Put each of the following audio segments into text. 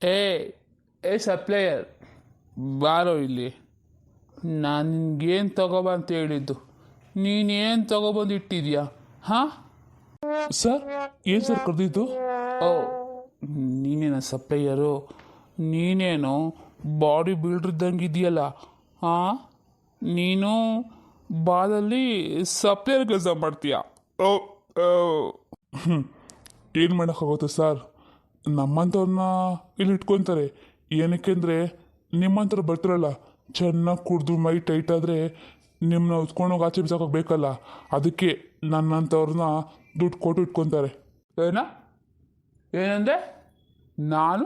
ಏ ಏ ಸಪ್ಲೈಯರ್, ಬಾರೋ ಇಲ್ಲಿ. ನಾನು ನಿನ್ಗೇನು ತಗೋಬ ಅಂತ ಹೇಳಿದ್ದು, ನೀನೇನು ತಗೊಬಂದು ಇಟ್ಟಿದ್ಯಾ? ಹಾಂ ಸರ್, ಏನು ಸರ್ ಕರೆದಿದ್ದು? ಓ, ನೀನೇನ ಸಪ್ಲೈಯರು? ನೀನೇನು ಬಾಡಿ ಬಿಲ್ಡರ್ ಇದ್ದಂಗೆ ಇದೆಯಲ್ಲ? ಹಾಂ, ನೀನು ಬಾದಲ್ಲಿ ಸಪ್ಲೈಯರ್ ಕೆಲಸ ಮಾಡ್ತೀಯ? ಓ ಏನು ಮಾಡೋಕ್ಕಾಗುತ್ತೆ ಸರ್, ನಮ್ಮಂಥವ್ರನ್ನ ಇಲ್ಲಿ ಇಟ್ಕೊತಾರೆ. ಏನಕ್ಕೆ ಅಂದರೆ ನಿಮ್ಮಂಥವ್ರು ಬರ್ತಿರಲ್ಲ, ಚೆನ್ನಾಗಿ ಕುಡಿದು ಮೈ ಟೈಟ್ ಆದರೆ ನಿಮ್ಮನ್ನ ಉತ್ಕೊಂಡೋಗಿ ಆಚೆ ಬಿಸಾಕೋಕೆ ಬೇಕಲ್ಲ, ಅದಕ್ಕೆ ನನ್ನಂಥವ್ರನ್ನ ದುಡ್ಡು ಕೊಟ್ಟು ಇಟ್ಕೊತಾರೆ. ಏನಂದೆ? ನಾನು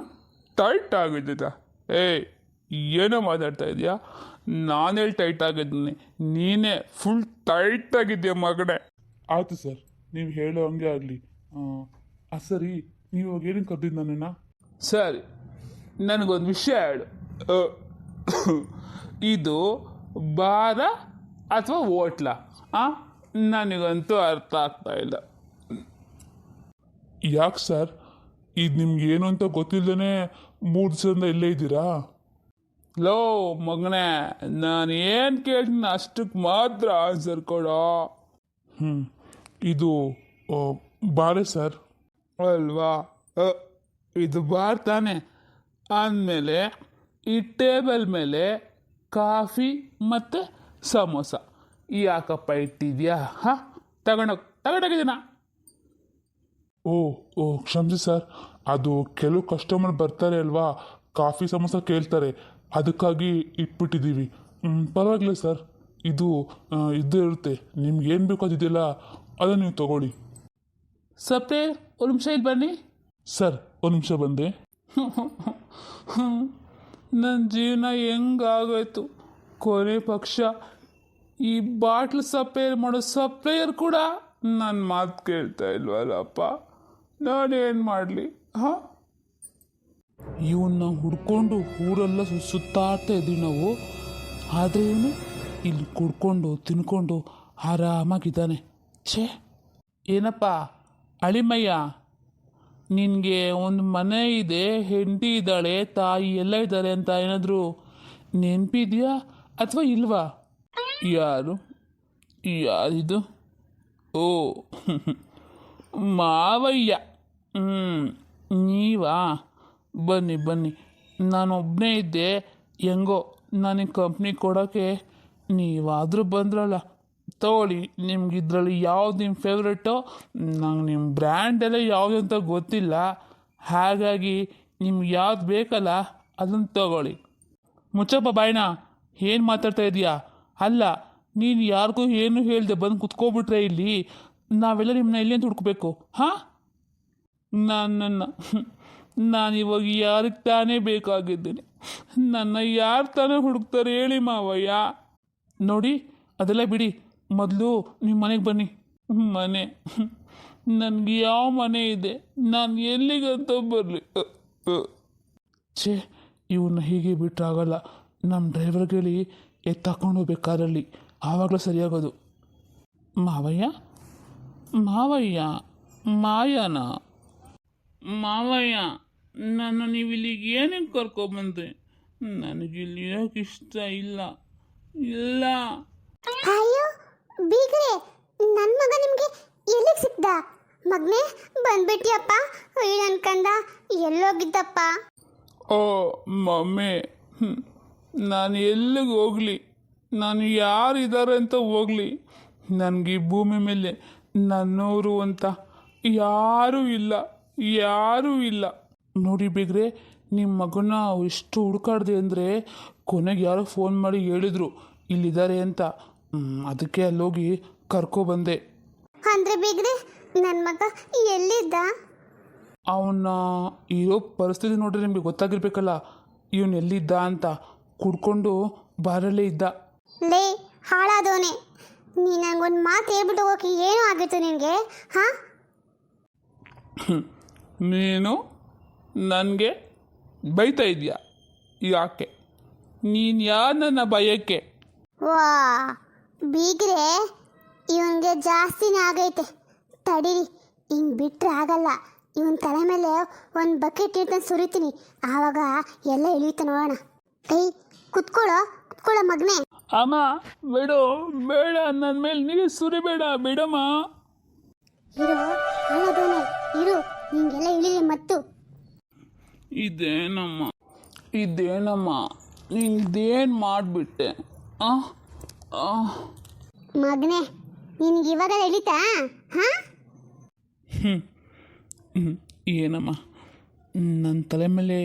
ಟೈಟ್ ಆಗಿದ್ದ? ಏಯ್, ಏನೋ ಮಾತಾಡ್ತಾ ಇದೆಯಾ? ನಾನೇಳಿ ಟೈಟ್ ಆಗಿದ್ದೀನಿ, ನೀನೇ ಫುಲ್ ಟೈಟ್ ಆಗಿದ್ಯಾ ಮಗನೇ. ಆಯಿತು ಸರ್, ನೀವು ಹೇಳೋ ಹಂಗೆ ಆಗಲಿ. ಸರಿ, ನೀವು ಇವಾಗ ಏನಕ್ಕೆ ಕರೆದಿದ್ದು ನನ್ನನ್ನು? ಸರಿ, ನನಗೊಂದು ವಿಷಯ ಹೇಳು. ಇದು ಬಾರ ಅಥವಾ ಹೋಟ್ಲ? ನನಗಂತೂ ಅರ್ಥ ಆಗ್ತಾ ಇಲ್ಲ. ಯಾಕೆ ಸರ್, ಇದು ನಿಮ್ಗೆ ಏನು ಅಂತ ಗೊತ್ತಿಲ್ಲದೇ 3 ದಿವಸದಿಂದ ಇಲ್ಲೇ ಇದ್ದೀರಾ? ಲೋ ಮಗನೇ, ನಾನು ಏನು ಕೇಳ್ತೀನಿ ಅಷ್ಟಕ್ಕೆ ಮಾತ್ರ ಆನ್ಸರ್ ಕೊಡೋ. ಇದು ಬಾರೆ ಸರ್ ಅಲ್ವಾ? ಇದು ಬಾರ್ ತಾನೆ. ಅಂದಮೇಲೆ ಈ ಟೇಬಲ್ ಮೇಲೆ ಕಾಫಿ ಮತ್ತು ಸಮೋಸ ಯಾಕಪ್ಪ ಇಟ್ಟಿದ್ಯಾ? ಹಾಂ, ತಗೊಂಡೋಗಿದ್ದೀನ. ಓ ಕ್ಷಮಿಸಿ ಸರ್, ಅದು ಕೆಲವು ಕಸ್ಟಮರ್ ಬರ್ತಾರೆ ಅಲ್ವಾ, ಕಾಫಿ ಸಮೋಸ ಕೇಳ್ತಾರೆ, ಅದಕ್ಕಾಗಿ ಇಟ್ಬಿಟ್ಟಿದ್ದೀವಿ. ಪರವಾಗಿಲ್ಲ ಸರ್, ಇದು ಇದ್ದೇ ಇರುತ್ತೆ. ನಿಮ್ಗೆ ಏನು ಬೇಕು ಅದಿದೆಯಲ್ಲ, ಅದನ್ನು ನೀವು ತಗೊಳ್ಳಿ. ಸಪ್ಲೇ, ಒಂದು ನಿಮಿಷ ಇಲ್ಲಿ ಬನ್ನಿ. ಸರ್, ಒಂದು ನಿಮಿಷ ಬಂದೆ. ನನ್ನ ಜೀವನ ಹೆಂಗಾಗೋಯ್ತು. ಕೊನೆ ಪಕ್ಷ ಈ ಬಾಟ್ಲ್ ಸಪ್ಲೈಯರ್ ಮಾಡೋ ಸಪ್ಲೈಯರ್ ಕೂಡ ನನ್ನ ಮಾತು ಕೇಳ್ತಾ ಇಲ್ವಲ್ಲಪ್ಪ. ನಾನೇನು ಮಾಡಲಿ? ಹಾಂ, ಇವನ್ನ ಹುಡ್ಕೊಂಡು ಊರೆಲ್ಲ ಸುತ್ತಾಡ್ತಾ ಇದ್ವಿ ನಾವು, ಆದರೆ ಇವನು ಇಲ್ಲಿ ಕುಡ್ಕೊಂಡು ತಿನ್ಕೊಂಡು ಆರಾಮಾಗಿದ್ದಾನೆ. ಛೇ, ಏನಪ್ಪ ಅಳಿಮಯ್ಯ, ನಿನಗೆ ಒಂದು ಮನೆ ಇದೆ, ಹೆಂಡತಿ ಇದ್ದಾಳೆ, ತಾಯಿ ಎಲ್ಲ ಇದ್ದಾರೆ ಅಂತ ಏನಾದರೂ ನೆನಪಿದೆಯಾ ಅಥವಾ ಇಲ್ವಾ? ಯಾರಿದು? ಓ, ಮಾವಯ್ಯ. ನೀವಾ? ಬನ್ನಿ. ನಾನೊಬ್ಬನೇ ಇದ್ದೆ, ಹೆಂಗೋ ನನಗೆ ಕಂಪ್ನಿ ಕೊಡೋಕ್ಕೆ ನೀವಾದರೂ ಬಂದ್ರಲ್ಲ. ತಗೊಳ್ಳಿ, ನಿಮ್ಗೆ ಇದರಲ್ಲಿ ಯಾವ್ದು ನಿಮ್ಮ ಫೇವ್ರೇಟೋ? ನಂಗೆ ನಿಮ್ಮ ಬ್ರ್ಯಾಂಡೆಲ್ಲ ಯಾವುದು ಅಂತ ಗೊತ್ತಿಲ್ಲ, ಹಾಗಾಗಿ ನಿಮ್ಗೆ ಯಾವ್ದು ಬೇಕಲ್ಲ ಅದನ್ನು ತಗೊಳ್ಳಿ. ಮುಚ್ಚಪ್ಪ ಬಾಯ್ನ, ಏನು ಮಾತಾಡ್ತಾ ಇದೀಯಾ? ಅಲ್ಲ, ನೀನು ಯಾರಿಗೂ ಏನು ಹೇಳಿದೆ ಬಂದು ಕುತ್ಕೊಬಿಟ್ರೆ ಇಲ್ಲಿ ನಾವೆಲ್ಲ ನಿಮ್ಮನ್ನ ಇಲ್ಲಿ ಅಂತ ಹುಡ್ಕಬೇಕು? ಹಾಂ, ನಾನು ಇವಾಗ ಯಾರಿಗೆ ತಾನೇ ಬೇಕಾಗಿದ್ದೀನಿ? ನನ್ನ ಯಾರು ತಾನೇ ಹುಡುಕ್ತಾರೆ ಹೇಳಿ ಮಾವಯ್ಯ? ನೋಡಿ, ಅದೆಲ್ಲ ಬಿಡಿ, ಮೊದಲು ನಿಮ್ಮ ಮನೆಗೆ ಬನ್ನಿ. ಮನೆ? ನನಗೆ ಯಾವ ಮನೆ ಇದೆ? ನಾನು ಎಲ್ಲಿಗಂತ ಬರಲಿ? ಛೇ, ಇವನ್ನ ಹೀಗೆ ಬಿಟ್ಟರಾಗಲ್ಲ. ನಮ್ಮ ಡ್ರೈವರ್ಗೆ ಹೇಳಿ ಎತ್ತಾಕೊಂಡು ಹೋಗ್ಬೇಕು ಕಾರಲ್ಲಿ, ಆವಾಗಲೂ ಸರಿಯಾಗೋದು. ಮಾವಯ್ಯ, ಮಾಯನ ಮಾವಯ್ಯ, ನನ್ನ ನೀವು ಇಲ್ಲಿಗೆ ಏನಕ್ಕೆ ಕರ್ಕೊಬಂದ್ರಿ? ನನಗಿಲ್ಲಿ ಇರೋಕೆ ಇಷ್ಟ ಇಲ್ಲ. ಅಯ್ಯೋ ಬೀಗ್ರೆ, ನನ್ನ ಮಗ ನಿಮಗೆ ಎಲ್ಲಿಗೆ ಸಿಕ್ದ? ಮಗನೇ ಬಂದ್ಬಿಟ್ಟಿಯಪ್ಪ. ಅನ್ಕಂದ ಎಲ್ಲೋಗಿದ್ದಪ್ಪ? ಓ ಮಮ್ಮಿ, ನಾನು ಎಲ್ಲಿಗೆ ಹೋಗಲಿ? ನಾನು ಯಾರಿದ್ದಾರೆ ಅಂತ ಹೋಗಲಿ? ನನಗೆ ಈ ಭೂಮಿ ಮೇಲೆ ನನ್ನವರು ಅಂತ ಯಾರೂ ಇಲ್ಲ. ನೋಡಿ ಬೇಗ್ರೆ, ನಿಮ್ಮ ಮಗನ ಎಷ್ಟು ಹುಡುಕಾಡ್ದೆ ಅಂದರೆ ಕೊನೆಗೆ ಯಾರೋ ಫೋನ್ ಮಾಡಿ ಹೇಳಿದರು ಇಲ್ಲಿದ್ದಾರೆ ಅಂತ. ಅದಕ್ಕೆ ಅಲ್ಲೋಗಿ ಕರ್ಕೊಬಂದೆ. ಅಂದರೆ ಬೀಗ್ರೆ, ನನ್ನ ಮಗ ಎಲ್ಲಿದ್ದ? ಅವನ ಇರೋ ಪರಿಸ್ಥಿತಿ ನೋಡ್ರೆ ನಿಮಗೆ ಗೊತ್ತಾಗಿರ್ಬೇಕಲ್ಲ ಇವನು ಎಲ್ಲಿದ್ದ ಅಂತ. ಕುಡ್ಕೊಂಡು ಬಾರಲ್ಲೇ ಇದ್ದ. ಲೇ ಹಾಳಾದವನೇ, ನೀ ನನಗೊಂದು ಮಾತು ಹೇಳ್ಬಿಟ್ಟು ಹೋಗೋಕೆ ಏನೂ ಆಗಿತ್ತು ನಿನಗೆ? ಹಾಂ, ನೀನು ನನಗೆ ಬೈತಾ ಇದೆಯಾ? ಯಾಕೆ? ನೀನು ಯಾರು ನನ್ನ ಭಯಕ್ಕೆ? ವಾ ಬೀಗ್ರೆ, ಇವನಿಗೆ ಜಾಸ್ತಿನೇ ಆಗೈತೆ. ತಡೀರಿ, ಹಿಂಗೆ ಬಿಟ್ಟರೆ ಆಗಲ್ಲ. ಇವನ್ ತಲೆ ಮೇಲೆ ಒಂದು ಬಕೆಟ್ ಇಟ್ಟು ಸುರಿತೀನಿ, ಆವಾಗ ಎಲ್ಲ ಇಳಿಯುತ್ತೆ ನೋಡೋಣ. ಏಯ್ ಕುತ್ಕೊಳ್ಳೋ ಮಗನೇ. ಅಮ್ಮ ಬಿಡು, ಬೇಡ, ನನ್ನ ಮೇಲೆ ನೀರು ಸುರಿಬೇಡ, ಬಿಡಮ್ಮ. ಇರು ಹಾಳಾದವನೇ, ಇರು, ನಿಂಗೆಲ್ಲ ಇಳಿಲಿ ಮತ್ತು. ಇದೇನಮ್ಮ ನಿಂದೇನು ಮಾಡಿಬಿಟ್ಟೆ? ಮಗನೇ, ನಿನ್ಗೆ ಇವಾಗ ಇಳಿತಾ? ಹಾ, ಏನಮ್ಮ, ನನ್ನ ತಲೆ ಮೇಲೆ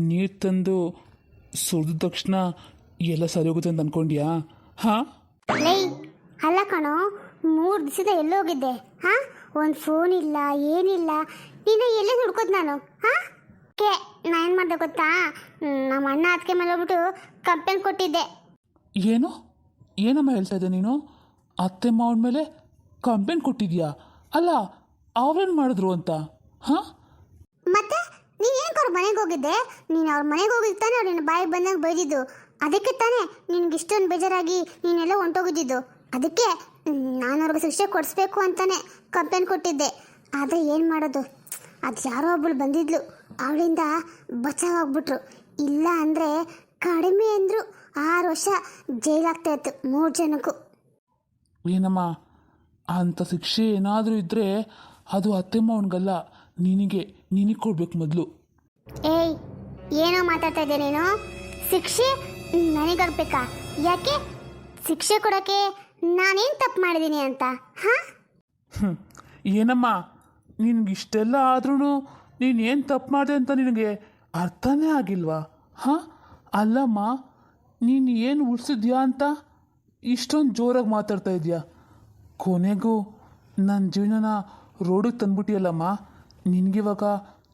ನೀರು ತಂದು ಸುರಿದ ತಕ್ಷಣ ಎಲ್ಲ ಸರಿ ಹೋಗುತ್ತೆ ಅಂತ ಅಂದ್ಕೊಂಡ್ಯಾ? ಹಾಂ, ಲೈ ಅಲ್ಲ ಕಣೋ, 3 ದಿವಸದ ಎಲ್ಲೋಗಿದ್ದೆ? ಹಾ, ಒಂದು ಫೋನ್ ಇಲ್ಲ, ಏನಿಲ್ಲ, ನೀನು ಎಲ್ಲೇ ಹುಡ್ಕೋದು ನಾನು? ಹಾಂ, ನಾನು ಏನು ಮಾಡಿದೆ ಗೊತ್ತಾ? ನಮ್ಮ ಅಣ್ಣ ಅದಕ್ಕೆ ಮೇಲೆ ಹೋಗ್ಬಿಟ್ಟು ಕಂಪ್ಲೇಂಟ್ ಕೊಟ್ಟಿದ್ದೆ. ಏನಮ್ಮ ಹೇಳ್ತಾ ಇದ್ದೆ ನೀನು? ಅತ್ತೆ ಮಾವನ ಮೇಲೆ ಕಂಪ್ಲೇಂಟ್ ಕೊಟ್ಟಿದ್ಯಾ? ಅಲ್ಲ, ಅವ್ರೇನು ಮಾಡಿದ್ರು ಅಂತ? ಹಾಂ, ಮತ್ತೆ ನೀನು ಏನಕ್ಕೆ ಅವ್ರ ಮನೆಗೆ ಹೋಗಿದ್ದೆ? ನೀನು ಅವ್ರ ಮನೆಗೆ ಹೋಗಿದ್ದು ತಾನೇ ಅವ್ರು ನಿನ್ನ ಬಾಯಿಗೆ ಬಂದಾಗ ಬೈದಿದ್ದು. ಅದಕ್ಕೆ ತಾನೇ ನಿನ್ಗೆ ಇಷ್ಟೊಂದು ಬೇಜಾರಾಗಿ ನೀನೆಲ್ಲ ಹೊಂಟೋಗಿದ್ದು. ಅದಕ್ಕೆ ನಾನು ಅವ್ರಿಗೆ ಶಿಕ್ಷೆ ಕೊಡಿಸ್ಬೇಕು ಅಂತಾನೆ ಕಂಪ್ಲೇಂಟ್ ಕೊಟ್ಟಿದ್ದೆ. ಆದರೆ ಏನು ಮಾಡೋದು, ಅದು ಯಾರೋ ಒಬ್ಬಳು ಬಂದಿದ್ಲು, ಅವಳಿಂದ ಬಚಾವಾಗ್ಬಿಟ್ರು. ಇಲ್ಲ ಅಂದರೆ ಕಡಿಮೆ ಅಂದರು 6 ವರ್ಷ ಜೈಲಾಗ್ತಾ ಇತ್ತು 3 ಜನಕ್ಕೂ. ಏನಮ್ಮ, ಅಂಥ ಶಿಕ್ಷೆ ಏನಾದರೂ ಇದ್ದರೆ ಅದು ಅತ್ತೆ ಮಾವನಿಗಲ್ಲ, ನಿನಗೆ ಕೊಡ್ಬೇಕು ಮೊದಲು. ಏಯ್, ಏನೋ ಮಾತಾಡ್ತಾ ಇದ್ದೆ ನೀನು? ಶಿಕ್ಷೆ ನನಗಾಗಬೇಕಾ? ಯಾಕೆ ಶಿಕ್ಷೆ ಕೊಡೋಕ್ಕೆ ನಾನೇನು ತಪ್ಪು ಮಾಡಿದ್ದೀನಿ ಅಂತ? ಹಾಂ, ಏನಮ್ಮ, ನಿನಗಿಷ್ಟೆಲ್ಲ ಆದ್ರೂ ನೀನೇನು ತಪ್ಪು ಮಾಡಿದೆ ಅಂತ ನಿನಗೆ ಅರ್ಥನೇ ಆಗಿಲ್ವಾ? ಹಾಂ, ಅಲ್ಲಮ್ಮ, ನೀನು ಏನು ಉಳಿಸಿದ್ಯಾ ಅಂತ ಇಷ್ಟೊಂದು ಜೋರಾಗಿ ಮಾತಾಡ್ತಾ ಇದೆಯಾ? ಕೊನೆಗೂ ನನ್ನ ಜೀವನನ ರೋಡಿಗೆ ತಂದ್ಬಿಟ್ಟಿಯಲ್ಲಮ್ಮ. ನಿನಗಿವಾಗ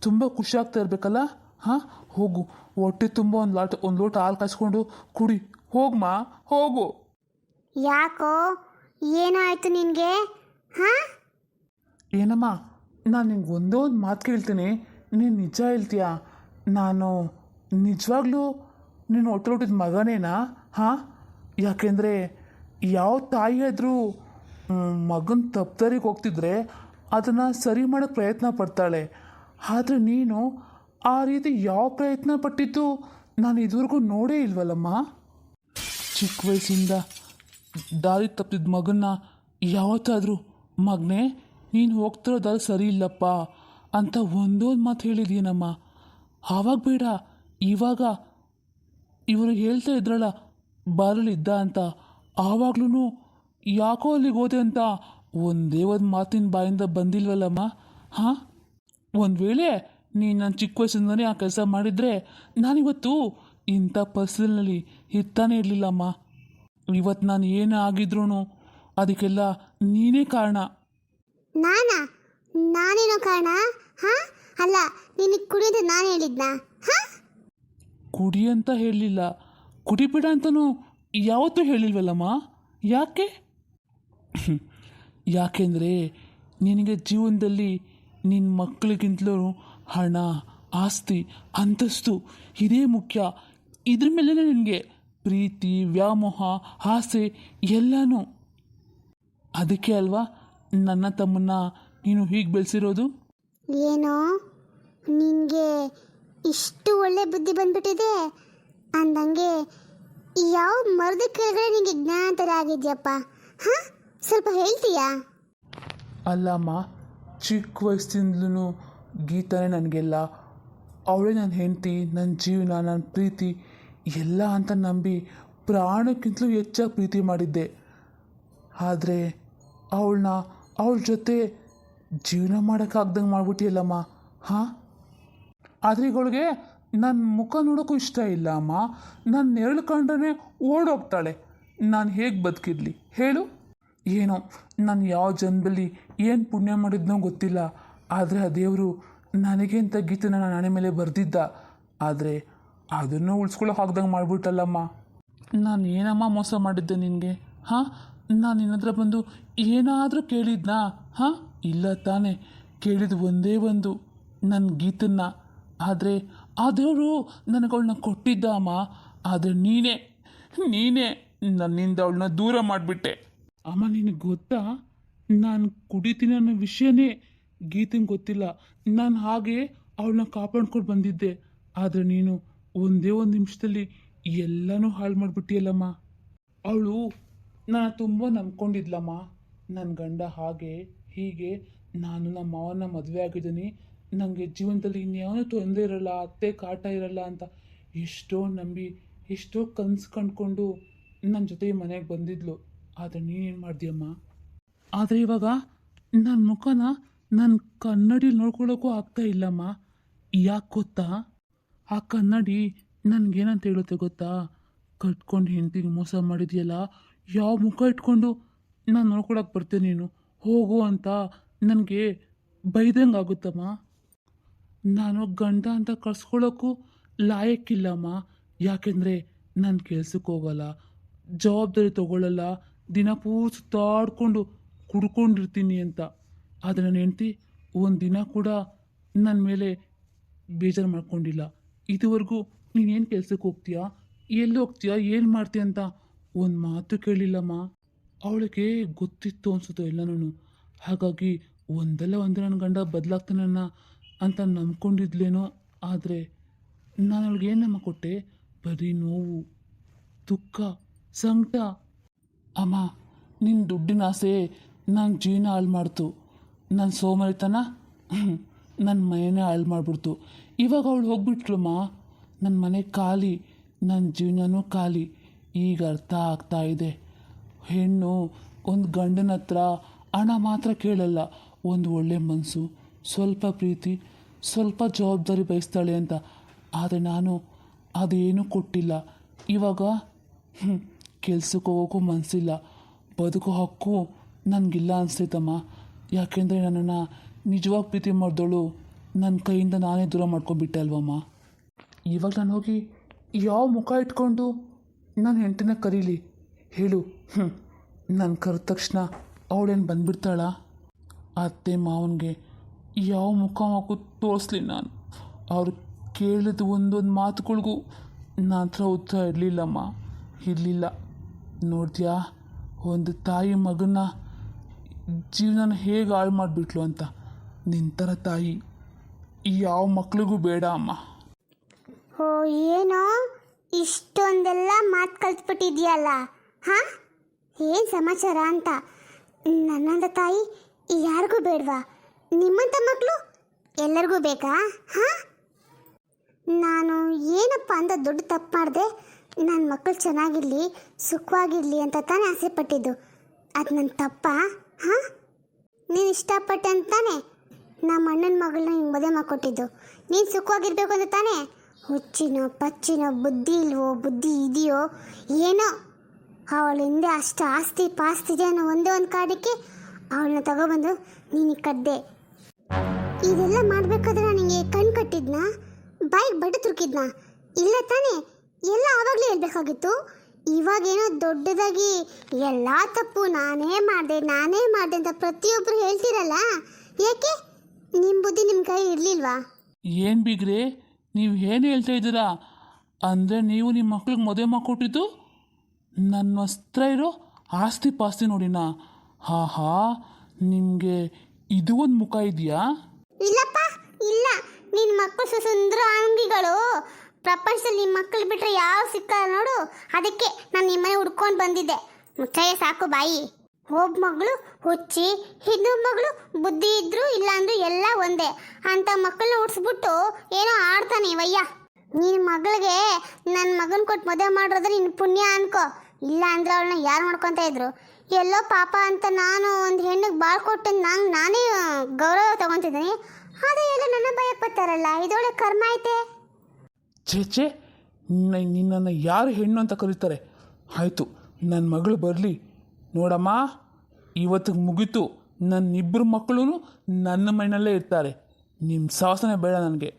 ತುಂಬ ಖುಷಿ ಆಗ್ತಾ ಇರಬೇಕಲ್ಲ? ಹಾಂ, ಹೋಗು, ಹೊಟ್ಟೆ ತುಂಬ ಒಂದು ಲೋಟ ಹಾಲು ಕಾಯಿಸ್ಕೊಂಡು ಕುಡಿ, ಹೋಗಮ್ಮ, ಹೋಗು. ಯಾಕೋ, ಏನಾಯ್ತು ನಿನಗೆ? ಹಾಂ, ಏನಮ್ಮ, ನಾನು ನಿಂಗೆ ಒಂದೇ ಒಂದು ಮಾತು ಕೇಳ್ತೀನಿ, ನೀನು ನಿಜ ಹೇಳ್ತೀಯಾ? ನಾನು ನಿಜವಾಗ್ಲೂ ನೀನು ಹೊಟ್ಟೆ ಮಗನೇನಾ? ಹಾಂ, ಯಾಕೆಂದರೆ ಯಾವ ತಾಯಿ ಆದರೂ ಮಗನ ತಪ್ಪುದಾರಿಗೆ ಹೋಗ್ತಿದ್ರೆ ಅದನ್ನು ಸರಿ ಮಾಡೋಕ್ಕೆ ಪ್ರಯತ್ನ ಪಡ್ತಾಳೆ. ಆದರೆ ನೀನು ಆ ರೀತಿ ಯಾವ ಪ್ರಯತ್ನ ಪಟ್ಟಿದ್ದು ನಾನು ಇದುವರೆಗೂ ನೋಡೇ ಇಲ್ವಲ್ಲಮ್ಮ. ಚಿಕ್ಕ ವಯಸ್ಸಿಂದ ದಾರಿ ತಪ್ಪಿದ ಮಗನ್ನ ಯಾವತ್ತಾದರೂ ಮಗನೇ ನೀನು ಹೋಗ್ತಿರೋ ದಾರಿ ಸರಿ ಇಲ್ಲಪ್ಪ ಅಂತ ಒಂದೊಂದು ಮಾತು ಹೇಳಿದೀನಮ್ಮ. ಆವಾಗ ಬೇಡ, ಇವಾಗ ಇವರು ಹೇಳ್ತಾ ಇದ್ರಲ್ಲ ಬಾರಲಿದ್ದ ಅಂತ, ಆವಾಗ್ಲೂ ಯಾಕೋ ಅಲ್ಲಿಗೆ ಹೋದೆ ಅಂತ ಒಂದೇ ಒಂದು ಮಾತಿನ ಬಾಯಿಂದ ಬಂದಿಲ್ವಲ್ಲಮ್ಮ. ಹಾಂ, ಒಂದು ವೇಳೆ ನೀನು ನನ್ನ ಚಿಕ್ಕ ವಯಸ್ಸಿಂದನೇ ಆ ಕೆಲಸ ಮಾಡಿದರೆ ನಾನಿವತ್ತು ಇಂಥ ಪರಿಸ್ಥಿತಿನಲ್ಲಿ ಇರ್ತಾನೆ ಇರಲಿಲ್ಲಮ್ಮ. ಇವತ್ತು ನಾನು ಏನೇ ಆಗಿದ್ರೂ ಅದಕ್ಕೆಲ್ಲ ನೀನೇ ಕಾರಣ. ನಾನೇನೋ ಕಾರಣ? ಹಾಂ, ಅಲ್ಲ, ನಿನಗೆ ಕುಡಿಯೋದು ನಾನು ಹೇಳಿದ್ನಾ? ಹಾಂ, ಕುಡಿ ಅಂತ ಹೇಳಲಿಲ್ಲ, ಕುಡಿಬೇಡ ಅಂತಲೂ ಯಾವತ್ತೂ ಹೇಳಿಲ್ವಲ್ಲಮ್ಮ. ಯಾಕೆ? ಯಾಕೆಂದರೆ ನಿನಗೆ ಜೀವನದಲ್ಲಿ ನಿನ್ನ ಮಕ್ಕಳಿಗಿಂತಲೂ ಹಣ, ಆಸ್ತಿ, ಅಂತಸ್ತು ಇದೇ ಮುಖ್ಯ. ಇದ್ರ ಮೇಲೆ ನಿನಗೆ ಪ್ರೀತಿ, ವ್ಯಾಮೋಹ, ಆಸೆ ಎಲ್ಲನೂ. ಅದಕ್ಕೆ ಅಲ್ವಾ ನನ್ನ ತಮ್ಮನ್ನ ನೀನು ಹೀಗೆ ಬೆಳೆಸಿರೋದು. ಏನೋ ನಿನಗೆ ಇಷ್ಟು ಒಳ್ಳೆ ಬುದ್ಧಿ ಬಂದ್ಬಿಟ್ಟಿದೆ ಅಂದಂಗೆ ಯಾವ ಮರದ ಕೆಳಗಡೆ ನಿನಗೆ ಜ್ಞಾನ ಥರ ಆಗಿದೆಯಪ್ಪ? ಹಾಂ, ಸ್ವಲ್ಪ ಹೇಳ್ತೀಯಾ? ಅಲ್ಲಮ್ಮ, ಚಿಕ್ಕ ವಯಸ್ಸಿಂದಲೂ ಗೀತಾನೇ ನನಗೆಲ್ಲ, ಅವಳೇ ನನ್ನ ಹೆಂಡತಿ, ನನ್ನ ಜೀವನ, ನನ್ನ ಪ್ರೀತಿ ಎಲ್ಲ ಅಂತ ನಂಬಿ ಪ್ರಾಣಕ್ಕಿಂತಲೂ ಹೆಚ್ಚಾಗಿ ಪ್ರೀತಿ ಮಾಡಿದ್ದೆ. ಆದರೆ ಅವಳ ಜೊತೆ ಜೀವನ ಮಾಡೋಕ್ಕಾಗ್ದಂಗೆ ಮಾಡ್ಬಿಟ್ಟಿಯಲ್ಲಮ್ಮ. ಹಾಂ, ಆದರೆ ಈಗಳಿಗೆ ನನ್ನ ಮುಖ ನೋಡೋಕ್ಕೂ ಇಷ್ಟ ಇಲ್ಲ ಅಮ್ಮ. ನನ್ನ ನೆರಳು ಕಂಡ್ರೆ ಓಡೋಗ್ತಾಳೆ. ನಾನು ಹೇಗೆ ಬದುಕಿರಲಿ ಹೇಳು? ಏನೋ ನಾನು ಯಾವ ಜನ್ಮದಲ್ಲಿ ಏನು ಪುಣ್ಯ ಮಾಡಿದ್ನೋ ಗೊತ್ತಿಲ್ಲ, ಆದರೆ ಆ ದೇವರು ನನಗೆ ಅಂತ ಗೀತನ ನನ್ನ ಹಣೆ ಮೇಲೆ ಬರೆದಿದ್ದ. ಆದರೆ ಅದನ್ನು ಉಳಿಸ್ಕೊಳ್ಳೋಕೆ ಆಗ್ದಂಗೆ ಮಾಡಿಬಿಟ್ಟಲ್ಲಮ್ಮ. ನಾನು ಏನಮ್ಮ ಮೋಸ ಮಾಡಿದ್ದೆ ನಿನಗೆ? ಹಾಂ, ನಾನು ನಿನ್ನ ಹತ್ರ ಬಂದು ಏನಾದರೂ ಕೇಳಿದ್ನಾ? ಹಾಂ, ಇಲ್ಲ ತಾನೇ. ಕೇಳಿದ್ದು ಒಂದೇ ಒಂದು ನನ್ನ ಗೀತನ್ನ. ಆದರೆ ಆ ದೇವರು ನನಗವಳನ್ನ ಕೊಟ್ಟಿದ್ದ ಅಮ್ಮ. ಆದರೆ ನೀನೇ ನನ್ನಿಂದ ಅವಳನ್ನ ದೂರ ಮಾಡಿಬಿಟ್ಟೆ ಅಮ್ಮ. ನಿನಗೆ ಗೊತ್ತಾ, ನಾನು ಕುಡಿತೀನಿ ಅನ್ನೋ ವಿಷಯನೇ ಗೀತೆಂಗೆ ಗೊತ್ತಿಲ್ಲ, ನಾನು ಹಾಗೆ ಅವಳನ್ನ ಕಾಪಾಡ್ಕೊಂಡು ಬಂದಿದ್ದೆ. ಆದರೆ ನೀನು ಒಂದೇ ಒಂದು ನಿಮಿಷದಲ್ಲಿ ಎಲ್ಲನೂ ಹಾಳು ಮಾಡಿಬಿಟ್ಟಿಯಲ್ಲಮ್ಮ. ಅವಳು ನಾನು ತುಂಬ ನಂಬ್ಕೊಂಡಿದ್ಲಮ್ಮ. ನನ್ನ ಗಂಡ ಹಾಗೆ ಹೀಗೆ, ನಾನು ನಮ್ಮ ಮಾವನ ಮದುವೆ ಆಗಿದ್ದೀನಿ, ನನಗೆ ಜೀವನದಲ್ಲಿ ಇನ್ಯಾವೂ ತೊಂದರೆ ಇರಲ್ಲ, ಅತ್ತೆ ಕಾಟ ಇರಲ್ಲ ಅಂತ ಎಷ್ಟೋ ನಂಬಿ ಎಷ್ಟೋ ಕನಸು ಕಂಡ್ಕೊಂಡು ನನ್ನ ಜೊತೆ ಮನೆಗೆ ಬಂದಿದ್ಲು. ಆದರೆ ನೀನೇನು ಮಾಡ್ತೀಯಮ್ಮ? ಆದರೆ ಇವಾಗ ನನ್ನ ಮುಖನ ನನ್ನ ಕನ್ನಡಿಲಿ ನೋಡ್ಕೊಳ್ಳೋಕ್ಕೂ ಆಗ್ತಾ ಇಲ್ಲಮ್ಮ. ಯಾಕೆ ಗೊತ್ತಾ? ಆ ಕನ್ನಡಿ ನನಗೇನಂತ ಹೇಳುತ್ತೆ ಗೊತ್ತಾ? ಕಟ್ಕೊಂಡು ಹೆಂಡತಿಗೆ ಮೋಸ ಮಾಡಿದ್ಯಲ್ಲ, ಯಾವ ಮುಖ ಇಟ್ಕೊಂಡು ನಾನು ನೋಡ್ಕೊಳಕ್ಕೆ ಬರ್ತೇನೆ ನೀನು ಹೋಗು ಅಂತ ನನಗೆ ಬೈದಂಗೆ ಆಗುತ್ತಮ್ಮ. ನಾನು ಗಂಡ ಅಂತ ಕರ್ಸ್ಕೊಳ್ಳೋಕ್ಕೂ ಲಾಯಕ್ಕಿಲ್ಲಮ್ಮ. ಯಾಕೆಂದರೆ ನಾನು ಕೆಲ್ಸಕ್ಕೆ ಹೋಗಲ್ಲ, ಜವಾಬ್ದಾರಿ ತಗೊಳ್ಳಲ್ಲ, ದಿನ ಪೂರ್ತಿ ಸುತ್ತಾಡ್ಕೊಂಡು ಕುಡ್ಕೊಂಡಿರ್ತೀನಿ ಅಂತ. ಆದರೆ ನನ್ನ ಹೆಂಡ್ತಿ ಒಂದು ದಿನ ಕೂಡ ನನ್ನ ಮೇಲೆ ಬೇಜಾರು ಮಾಡ್ಕೊಂಡಿಲ್ಲ. ಇದುವರೆಗೂ ನೀನೇನು ಕೆಲ್ಸಕ್ಕೆ ಹೋಗ್ತೀಯಾ, ಎಲ್ಲಿ ಹೋಗ್ತೀಯಾ, ಏನು ಮಾಡ್ತೀಯ ಅಂತ ಒಂದು ಮಾತು ಕೇಳಿಲ್ಲಮ್ಮ. ಅವಳಿಗೆ ಗೊತ್ತಿತ್ತು ಅನಿಸುತ್ತೋ ಎಲ್ಲನೂ. ಹಾಗಾಗಿ ಒಂದಲ್ಲ ಒಂದು ನನ್ನ ಗಂಡ ಬದಲಾಗ್ತಾನನ್ನ ಅಂತ ನಂಬ್ಕೊಂಡಿದ್ಲೇನೋ. ಆದರೆ ನಾನು ಅವಳಿಗೆ ಏನಮ್ಮ ಕೊಟ್ಟೆ? ಬರೀ ನೋವು, ದುಃಖ, ಸಂಕಟ. ಅಮ್ಮ, ನಿನ್ನ ದುಡ್ಡಿನ ಆಸೆ ನನ್ನ ಜೀವನ ಹಾಳು ಮಾಡ್ತು. ನನ್ನ ಸೋಮಾರಿತನ ನನ್ನ ಮನೆಯೇ ಹಾಳು ಮಾಡಿಬಿಡ್ತು. ಇವಾಗ ಅವಳು ಹೋಗ್ಬಿಟ್ಲಮ್ಮ, ನನ್ನ ಮನೆ ಖಾಲಿ, ನನ್ನ ಜೀವನನೂ ಖಾಲಿ. ಈಗ ಅರ್ಥ ಆಗ್ತಾ ಇದೆ, ಹೆಣ್ಣು ಒಂದು ಗಂಡನ ಹತ್ರ ಹಣ ಮಾತ್ರ ಕೇಳಲ್ಲ, ಒಂದು ಒಳ್ಳೆ ಮನಸ್ಸು, ಸ್ವಲ್ಪ ಪ್ರೀತಿ, ಸ್ವಲ್ಪ ಜವಾಬ್ದಾರಿ ಬಯಸ್ತಾಳೆ ಅಂತ. ಆದರೆ ನಾನು ಅದೇನೂ ಕೊಟ್ಟಿಲ್ಲ. ಇವಾಗ ಕೆಲ್ಸಕ್ಕೆ ಹೋಗೋಕ್ಕೂ ಮನಸ್ಸಿಲ್ಲ, ಬದುಕೋ ಹಕ್ಕು ನನಗಿಲ್ಲ ಅನಿಸ್ತೈತಮ್ಮ. ಯಾಕೆಂದರೆ ನನ್ನನ್ನು ನಿಜವಾಗಿ ಪ್ರೀತಿ ಮಾಡಿದವಳು ನನ್ನ ಕೈಯಿಂದ ನಾನೇ ದೂರ ಮಾಡ್ಕೊಂಡ್ಬಿಟ್ಟೆ ಅಲ್ವಮ್ಮ. ಇವಾಗ ನಾನು ಹೋಗಿ ಯಾವ ಮುಖ ಇಟ್ಕೊಂಡು ನನ್ನ ಹೆಂಡತಿನ ಕರೀಲಿ ಹೇಳು? ನಾನು ಕರೆದ ತಕ್ಷಣ ಅವಳೇನು ಬಂದ್ಬಿಡ್ತಾಳ? ಅತ್ತೆ ಮಾವನಿಗೆ ಯಾವ ಮುಖ ತೋರಿಸ್ಲಿ ನಾನು? ಅವ್ರು ಕೇಳಿದ ಒಂದೊಂದು ಮಾತುಗಳಿಗೂ ನನ್ನ ಹತ್ರ ಉತ್ತರ ಇರಲಿಲ್ಲಮ್ಮ, ಇರಲಿಲ್ಲ. ನೋಡ್ತೀಯಾ, ಒಂದು ತಾಯಿ ಮಗನ ಜೀವನ ಹೇಗೆ ಹಾಳು ಮಾಡಿಬಿಟ್ಲು ಅಂತ. ನಿನ್ನ ಥರ ತಾಯಿ ಯಾವ ಮಕ್ಳಿಗೂ ಬೇಡ ಅಮ್ಮ. ಓ, ಏನೋ ಇಷ್ಟೊಂದೆಲ್ಲ ಮಾತು ಕಲ್ತ್ಬಿಟ್ಟಿದ್ಯಲ್ಲ, ಹಾಂ? ಏನು ಸಮಾಚಾರ ಅಂತ? ನನ್ನಂಥ ತಾಯಿ ಯಾರಿಗೂ ಬೇಡವಾ? ನಿಮ್ಮಂಥ ಮಕ್ಕಳು ಎಲ್ಲರಿಗೂ ಬೇಕಾ? ಹಾಂ, ನಾನು ಏನಪ್ಪ ಅಂತ ದೊಡ್ಡ ತಪ್ಪು ಮಾಡಿದೆ? ನನ್ನ ಮಕ್ಕಳು ಚೆನ್ನಾಗಿರಲಿ, ಸುಖವಾಗಿರಲಿ ಅಂತ ತಾನೇ ಆಸೆ ಪಟ್ಟಿದ್ದು. ಅದು ನನ್ನ ತಪ್ಪಾ? ಹಾಂ, ನೀನು ಇಷ್ಟಪಟ್ಟೆ ಅಂತಾನೆ ನಮ್ಮ ಅಣ್ಣನ ಮಗಳನ್ನ ಹಿಂಗೆ ಮದುವೆ ಮಾಡಿಕೊಟ್ಟಿದ್ದು. ನೀನು ಸುಖವಾಗಿರ್ಬೇಕು ಅಂತ ತಾನೇ? ಹುಚ್ಚಿನೋ ಪಚ್ಚಿನೋ, ಬುದ್ಧಿ ಇಲ್ವೋ, ಬುದ್ಧಿ ಇದೆಯೋ ಏನೋ, ಅವಳ ಹಿಂದೆ ಅಷ್ಟು ಆಸ್ತಿ ಪಾಸ್ತಿ ಇದೆ ಅನ್ನೋ ಒಂದೇ ಒಂದು ಕಾರಣಕ್ಕೆ ಅವಳನ್ನ ತಗೊಬಂದು ನೀನು ಕದ್ದೆ. ಇದೆಲ್ಲ ಮಾಡಬೇಕಾದ್ರೆ ನನಗೆ ಕಣ್ಣು ಕಟ್ಟಿದ್ನಾ, ಬಾಯಿಗೆ ಬಡ್ಡು ತುರುಕಿದ್ನಾ? ಇಲ್ಲ ತಾನೇ? ಎಲ್ಲ ಆವಾಗಲೇ ಹೇಳ್ಬೇಕಾಗಿತ್ತು. ಇವಾಗೇನೋ ದೊಡ್ಡದಾಗಿ ಎಲ್ಲ ತಪ್ಪು ನಾನೇ ಮಾಡಿದೆ ಅಂತ ಪ್ರತಿಯೊಬ್ಬರು ಹೇಳ್ತೀರಲ್ಲ, ಯಾಕೆ? ನಿಮ್ಮ ಬುದ್ಧಿ ನಿಮ್ಮ ಕೈ ಇರಲಿಲ್ವಾ? ಏನು ಬಿಗ್ರೆ, ನೀವು ಏನು ಹೇಳ್ತಾ ಇದ್ದೀರಾ? ಅಂದರೆ ನೀವು ನಿಮ್ಮ ಮಕ್ಳಿಗೆ ಮದುವೆ ಮಾಡಿಕೊಟ್ಟಿದ್ದು ನನ್ನ ವಸ್ತ್ರ ಇರೋ ಆಸ್ತಿ ಪಾಸ್ತಿ ನೋಡಿನಾ? ಹಾ, ನಿಮಗೆ ಇದು ಒಂದು ಮುಖ ಇದೆಯಾ? ಇಲ್ಲಪ್ಪ, ಇಲ್ಲ. ನಿನ್ನ ಮಕ್ಕಳು ಸುಂದರ ಅಂಗಿಗಳು ಪ್ರಪಂಚದಲ್ಲಿ ನಿಮ್ಮ ಮಕ್ಕಳು ಬಿಟ್ಟರೆ ಯಾವ ಸಿಕ್ಕಲ್ಲ ನೋಡು. ಅದಕ್ಕೆ ನಾನು ನಿಮ್ಮನೆ ಹುಡ್ಕೊಂಡು ಬಂದಿದ್ದೆ. ಮುಚ್ಚಾಯ ಸಾಕು ಬಾಯಿ. ಒಬ್ಬ ಮಗಳು ಹುಚ್ಚಿ, ಇನ್ನೊಬ್ಬ ಮಗಳು ಬುದ್ಧಿ ಇದ್ರು ಇಲ್ಲ ಅಂದ್ರು ಎಲ್ಲ ಒಂದೇ ಅಂತ ಮಕ್ಕಳನ್ನ ಹುಡ್ಸ್ಬಿಟ್ಟು ಏನೋ ಆಡ್ತಾನೆ ವಯ್ಯ. ನಿನ್ನ ಮಗಳಿಗೆ ನನ್ನ ಮಗನ ಕೊಟ್ಟು ಮದುವೆ ಮಾಡಿರೋದ್ರೆ ನಿನ್ನ ಪುಣ್ಯ ಅನ್ಕೋ. ಇಲ್ಲ ಅಂದ್ರೆ ಅವಳನ್ನ ಯಾರು ಮಾಡ್ಕೊತಾ ಇದ್ರು? ಎಲ್ಲೋ ಪಾಪ ಅಂತ ನಾನು ಒಂದು ಹೆಣ್ಣಿಗೆ ಬಾಳ್ ಕೊಟ್ಟು ನಾನೇ ಗೌರವ ತಗೊತಿದ್ದೀನಿ. ಆದರೆ ಎಲ್ಲ ನನ್ನ ಭಯಪಡ್ತಾರಲ್ಲ, ಇದೊಳ್ಳೆ ಕರ್ಮ ಐತೆ. ಛೇ, ನಿನ್ನನ್ನು ಯಾರು ಹೆಣ್ಣು ಅಂತ ಕರೀತಾರೆ? ಆಯಿತು, ನನ್ನ ಮಗಳು ಬರಲಿ ನೋಡಮ್ಮ. ಇವತ್ತಿಗೆ ಮುಗೀತು. ನನ್ನಿಬ್ಬರು ಮಕ್ಕಳು ನನ್ನ ಮನೆಯಲ್ಲೇ ಇರ್ತಾರೆ. ನಿಮ್ಮ ಸಾಹಸನೇ ಬೇಡ ನನಗೆ.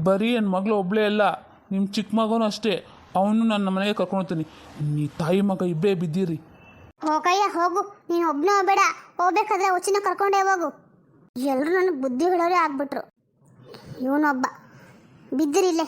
ಬರೀ ನನ್ನ ಮಗಳು ಒಬ್ಬಳೇ ಅಲ್ಲ, ನಿಮ್ಮ ಚಿಕ್ಕ ಮಗನೂ ಅಷ್ಟೇ, ಅವನು ನನ್ನ ಮನೆಗೆ ಕರ್ಕೊಂಡ್ತೀನಿ. ನೀ ತಾಯಿ ಮಗ ಇಬ್ಬರೇ ಬಿದ್ದೀರಿ. ಹೋಗಯ್ಯ ಹೋಗು, ನೀನು ಒಬ್ಬನೇ ಹೋಗಬೇಡ. ಹೋಗ್ಬೇಕಾದ್ರೆ ಹುಚ್ಚಿನ ಕರ್ಕೊಂಡೇ ಹೋಗು. ಎಲ್ಲರೂ ನನಗೆ ಬುದ್ಧಿ ಹೇಳೋರೇ ಆಗ್ಬಿಟ್ರು. ಇವನೊಬ್ಬ ಬಿದ್ದಿರಿಲ್ಲೇ.